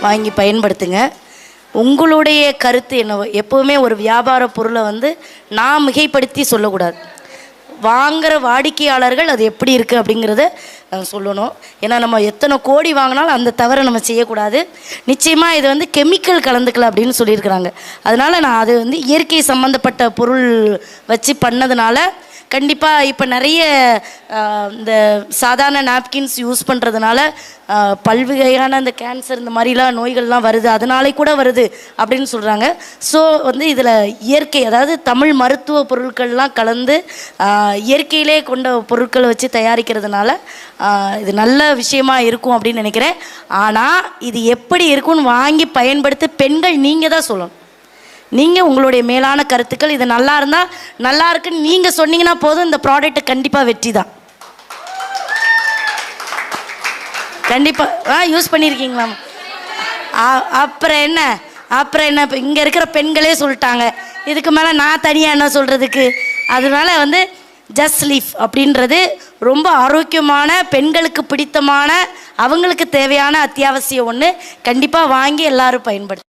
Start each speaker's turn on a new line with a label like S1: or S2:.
S1: வாங்கி பயன்படுத்துங்க. உங்களுடைய கருத்து என்னவோ, எப்போவுமே ஒரு வியாபார பொருளை நான் மிகைப்படுத்தி சொல்லக்கூடாது. வாங்குகிற வாடிக்கையாளர்கள் அது எப்படி இருக்குது அப்படிங்கிறத சொல்லணும். ஏன்னா நம்ம எத்தனை கோடி வாங்கினாலும் அந்த தவறை நம்ம செய்யக்கூடாது. நிச்சயமாக இது கெமிக்கல் கலந்துக்கல அப்படின்னு சொல்லியிருக்கிறாங்க. அதனால் நான் அது இயற்கை சம்மந்தப்பட்ட பொருள் வச்சு பண்ணதுனால கண்டிப்பாக இப்போ நிறைய இந்த சாதாரண நாப்கின்ஸ் யூஸ் பண்ணுறதுனால பல்வகையான இந்த கேன்சர் இந்த மாதிரிலாம் நோய்கள்லாம் வருது, அதனாலே கூட வருது அப்படின்னு சொல்கிறாங்க. ஸோ இதில் இயற்கை, அதாவது தமிழ் மருத்துவ பொருட்கள்லாம் கலந்து இயற்கையிலே கொண்ட பொருட்களை வச்சு தயாரிக்கிறதுனால இது நல்ல விஷயமா இருக்கும் அப்படின்னு நினைக்கிறேன். ஆனால் இது எப்படி இருக்குன்னு வாங்கி பயன்படுத்த பெண்கள் நீங்கள் தான் சொல்லணும். நீங்கள் உங்களுடைய மேலான கருத்துக்கள், இது நல்லா இருந்தால் நல்லா இருக்குன்னு நீங்கள் சொன்னீங்கன்னா போதும், இந்த ப்ராடக்ட் கண்டிப்பாக வெற்றி தான். கண்டிப்பாக யூஸ் பண்ணியிருக்கீங்களா? அப்புறம் என்ன இப்போ இங்கே இருக்கிற பெண்களே சொல்லிட்டாங்க, இதுக்கு மேலே நான் தனியாக என்ன சொல்கிறதுக்கு? அதனால ஜஸ்ட் லீஃப் அப்படின்றது ரொம்ப ஆரோக்கியமான, பெண்களுக்கு பிடித்தமான, அவங்களுக்கு தேவையான அத்தியாவசிய ஒன்று. கண்டிப்பாக வாங்கி எல்லோரும் பயன்படுத்து.